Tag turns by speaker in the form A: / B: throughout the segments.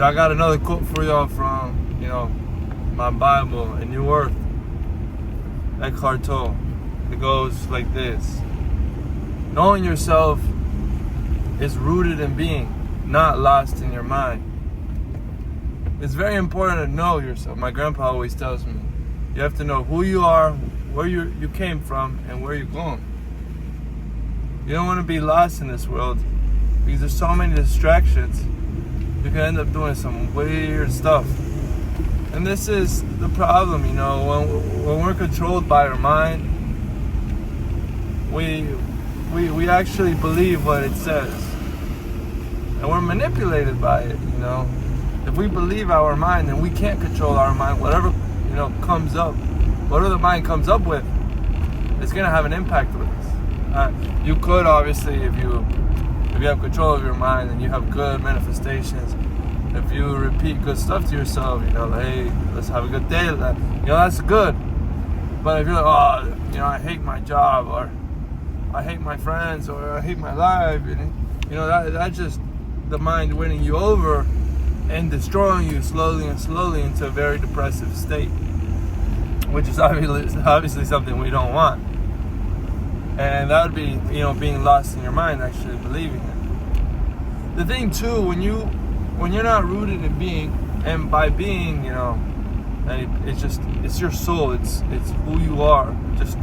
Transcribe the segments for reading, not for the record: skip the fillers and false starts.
A: I got another quote for y'all from, my Bible, A New Earth, Eckhart Tolle. It goes like this: knowing yourself is rooted in being, not lost in your mind. It's very important to know yourself. My grandpa always tells me, you have to know who you are, where you came from, and where you're going. You don't want to be lost in this world because there's so many distractions. You can end up doing some weird stuff. And this is the problem, when we're controlled by our mind, we actually believe what it says. And we're manipulated by it, If we believe our mind, then we can't control our mind. Whatever, comes up, whatever the mind comes up with, it's going to have an impact with us. You could, obviously, if you have control of your mind and you have good manifestations, if you repeat good stuff to yourself, like, hey, let's have a good day, that's good. But if you're like, I hate my job, or I hate my friends, or I hate my life, that's just the mind winning you over and destroying you slowly into a very depressive state, which is obviously something we don't want. And that would be, being lost in your mind, actually believing it. The thing too, when you're not rooted in being, and by being, it's your soul, it's who you are, just,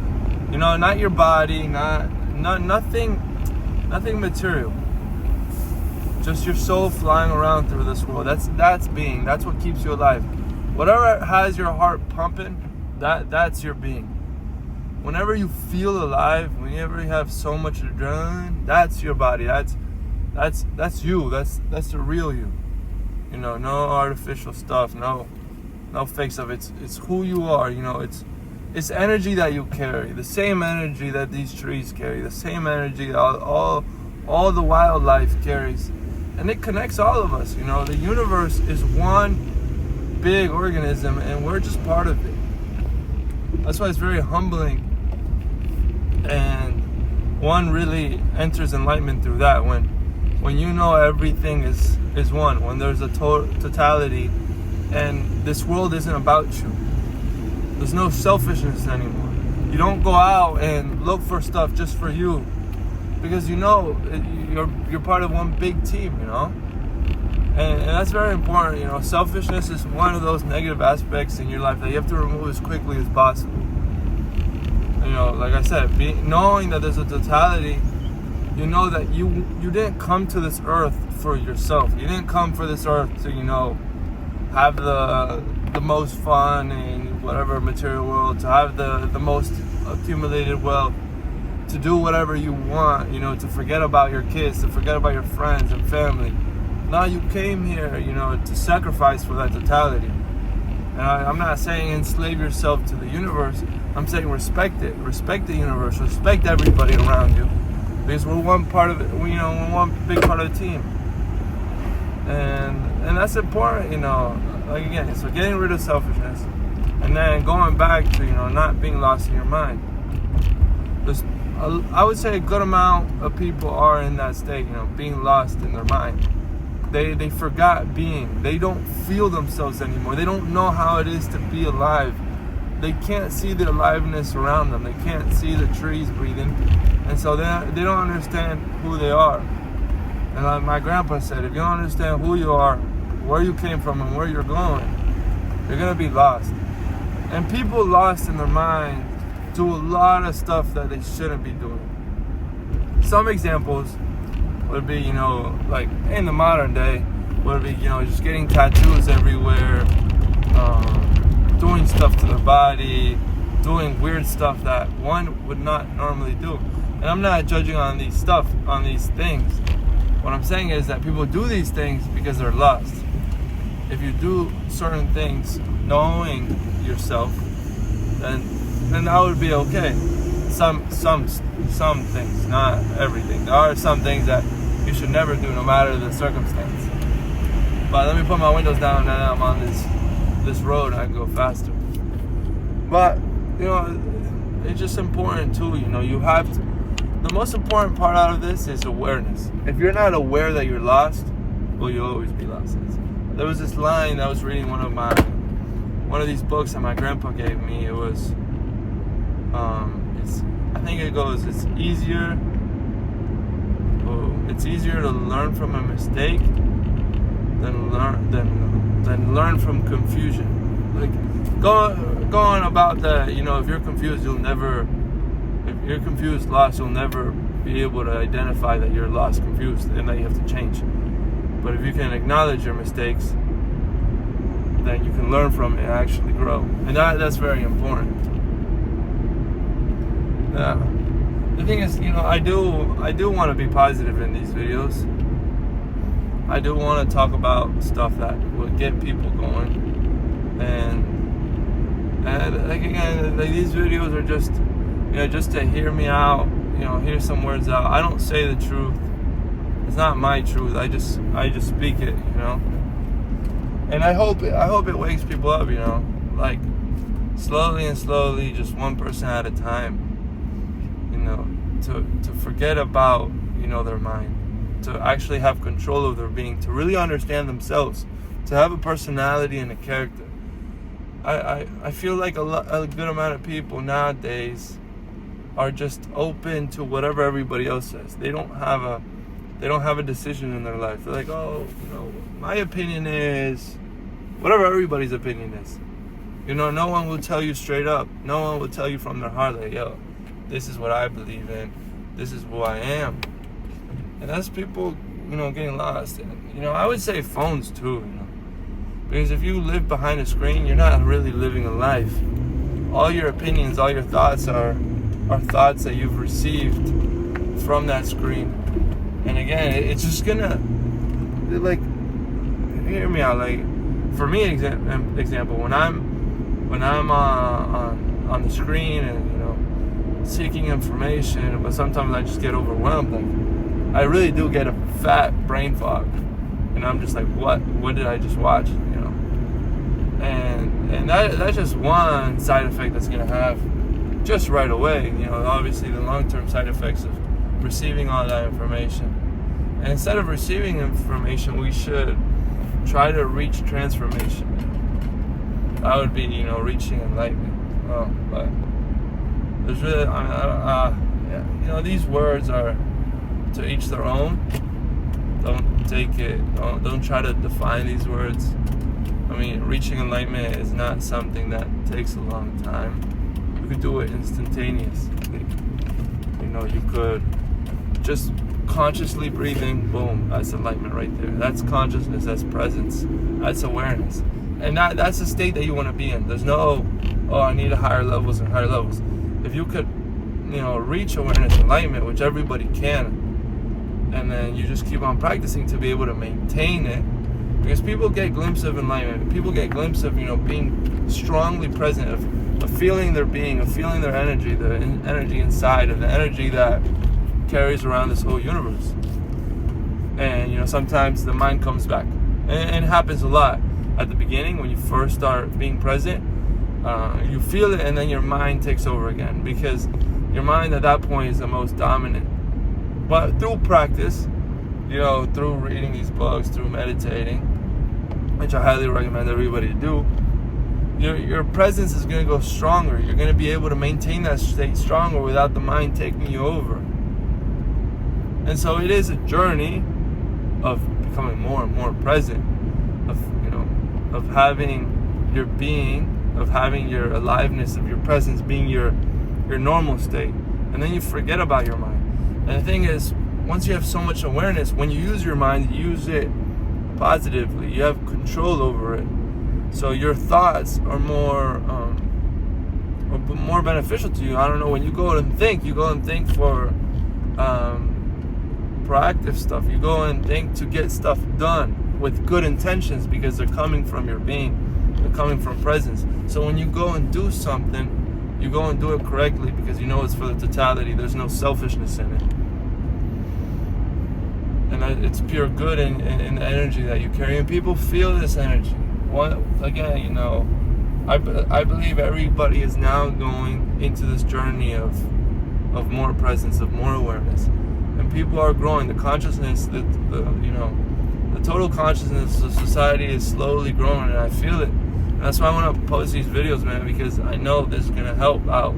A: not your body, nothing material. Just your soul flying around through this world. That's being. That's what keeps you alive. Whatever has your heart pumping, that's your being. Whenever you feel alive, whenever you have so much adrenaline, that's your body. That's you. That's the real you. No artificial stuff. No fake stuff. It's who you are. It's energy that you carry. The same energy that these trees carry. The same energy that all the wildlife carries. And it connects all of us, The universe is one big organism, and we're just part of it. That's why it's very humbling. And one really enters enlightenment through that when everything is one, when there's a totality, and this world isn't about you. There's no selfishness anymore. You don't go out and look for stuff just for you, because you're part of one big team, and that's very important. Selfishness is one of those negative aspects in your life that you have to remove as quickly as possible. Like I said, knowing that there's a totality, that you didn't come to this earth for yourself. You didn't come for this earth to have the most fun in whatever material world, to have the most accumulated wealth, to do whatever you want, to forget about your kids, to forget about your friends and family. Now you came here, to sacrifice for that totality. And I'm not saying enslave yourself to the universe. I'm saying respect it. Respect the universe. Respect everybody around you. Because we're one part of it, we're one big part of the team. And that's important, Like again, so getting rid of selfishness. And then going back to, not being lost in your mind. I would say a good amount of people are in that state, being lost in their mind. They forgot being. They don't feel themselves anymore. They don't know how it is to be alive. They can't see the aliveness around them. They can't see the trees breathing. And so they don't understand who they are. And like my grandpa said, if you don't understand who you are, where you came from, and where you're going, you're going to be lost. And people lost in their mind do a lot of stuff that they shouldn't be doing. Some examples would be, like in the modern day, would be, just getting tattoos everywhere, doing stuff to their body, doing weird stuff that one would not normally do. And I'm not judging on these things. What I'm saying is that people do these things because they're lost. If you do certain things knowing yourself, then that would be okay. Some things, not everything. There are some things that you should never do, no matter the circumstance. But let me put my windows down, and I'm on this road. I can go faster. But it's just important too. You have to. The most important part out of this is awareness. If you're not aware that you're lost, well, you'll always be lost. there was this line I was reading one of these books that my grandpa gave me. It was I think it goes, it's easier to learn from a mistake than learn from confusion. Like going about that, you know, if you're confused, lost, you'll never be able to identify that you're lost, confused, and that you have to change. But if you can acknowledge your mistakes, then you can learn from it and actually grow. And that's very important. Yeah. The thing is, you know, I do want to be positive in these videos. I do want to talk about stuff that will get people going. And like, again, like, these videos are just, you know, just to hear me out, you know, hear some words out. I don't say the truth. It's not my truth. I just speak it, you know. And I hope it wakes people up, you know, like slowly, just one person at a time, you know, to forget about, you know, their mind, to actually have control of their being, to really understand themselves, to have a personality and a character. I feel like a good amount of people nowadays are just open to whatever everybody else says. They don't have a decision in their life. They're like, oh, you know, my opinion is whatever everybody's opinion is. You know, no one will tell you straight up. No one will tell you from their heart, like, yo, this is what I believe in. This is who I am. And that's people, you know, getting lost. And, you know, I would say phones too, you know. Because if you live behind a screen, you're not really living a life. All your opinions, all your thoughts are thoughts that you've received from that screen. And again, it's just gonna, like, hear me out. Like, for me, example, when I'm on the screen and, you know, seeking information, but sometimes I just get overwhelmed. Like, I really do get a fat brain fog, and I'm just like, what did I just watch? You know, and that's just one side effect that's gonna have just right away. You know, obviously the long-term side effects of receiving all that information. And instead of receiving information, we should try to reach transformation. That would be, you know, reaching enlightenment. But there's really, yeah, you know, these words are to each their own. Don't try to define these words. I mean, reaching enlightenment is not something that takes a long time. You could do it instantaneously. You know, you could just consciously breathing, boom, that's enlightenment right there. That's consciousness, that's presence, that's awareness. And that's the state that you want to be in. There's no, oh, I need higher levels and higher levels. If you could, you know, reach awareness, enlightenment, which everybody can, and then you just keep on practicing to be able to maintain it. Because people get a glimpse of enlightenment. People get a glimpse of, you know, being strongly present, of feeling their being, of feeling their energy, the energy inside, of the energy that carries around this whole universe. And, you know, sometimes the mind comes back. And it happens a lot. At the beginning, when you first start being present, you feel it, and then your mind takes over again. Because your mind at that point is the most dominant. But through practice, you know, through reading these books, through meditating, which I highly recommend everybody to do, your presence is going to go stronger. You're going to be able to maintain that state stronger without the mind taking you over. And so it is a journey of becoming more and more present, of having your being, of having your aliveness, of your presence being your normal state. And then you forget about your mind. And the thing is, once you have so much awareness, when you use your mind, you use it positively. You have control over it. So your thoughts are more beneficial to you. I don't know, when you go and think for proactive stuff. You go and think to get stuff done with good intentions, because they're coming from your being. They're coming from presence. So when you go and do something, you go and do it correctly, because you know it's for the totality. There's no selfishness in it. And it's pure good in the energy that you carry. And people feel this energy. Again, you know, I believe everybody is now going into this journey of more presence, of more awareness. And people are growing. The consciousness, the The total consciousness of society is slowly growing, and I feel it. And that's why I want to post these videos, man, because I know this is gonna help out.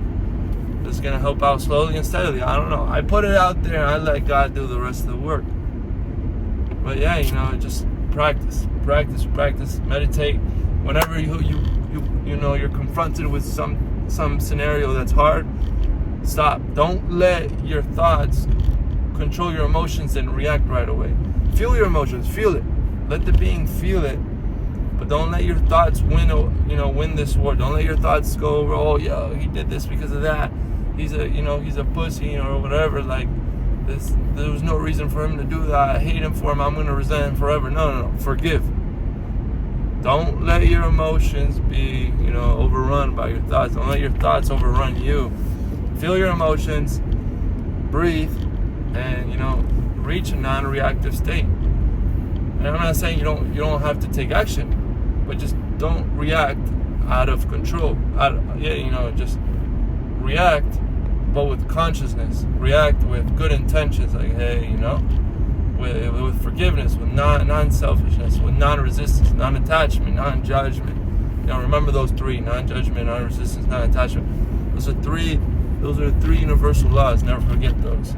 A: This is gonna help out slowly and steadily. I don't know. I put it out there, and I let God do the rest of the work. But yeah, you know, just practice, meditate. Whenever you know you're confronted with some scenario that's hard, stop. Don't let your thoughts control your emotions and react right away. Feel your emotions, feel it. Let the being feel it, but don't let your thoughts win this war. Don't let your thoughts go over, oh, yo, he did this because of that. He's a pussy or whatever. Like this, there was no reason for him to do that. I hate him for him. I'm gonna resent him forever. No. Forgive. Don't let your emotions be, overrun by your thoughts. Don't let your thoughts overrun you. Feel your emotions, breathe, and reach a non-reactive state. And I'm not saying you don't have to take action, but just don't react out of control. Just react, but with consciousness. React with good intentions, like, hey, with forgiveness, with non-selfishness, with non-resistance, non-attachment, non-judgment. Remember those three: non-judgment, non-resistance, non-attachment. Those are three universal laws. Never forget those.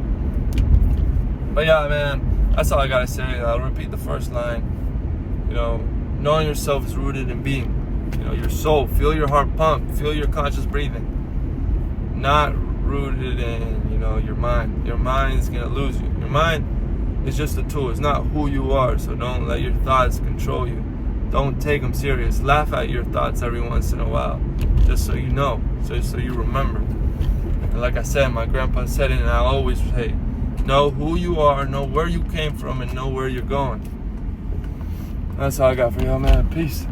A: But yeah, man, that's all I gotta say. I'll repeat the first line. Knowing yourself is rooted in being. Your soul. Feel your heart pump. Feel your conscious breathing. Not rooted in, your mind. Your mind is gonna lose you. Your mind is just a tool. It's not who you are. So don't let your thoughts control you. Don't take them serious. Laugh at your thoughts every once in a while, just so you know, so you remember. And like I said, my grandpa said it, and I always say, know who you are, know where you came from, and know where you're going. That's all I got for y'all, man. Peace.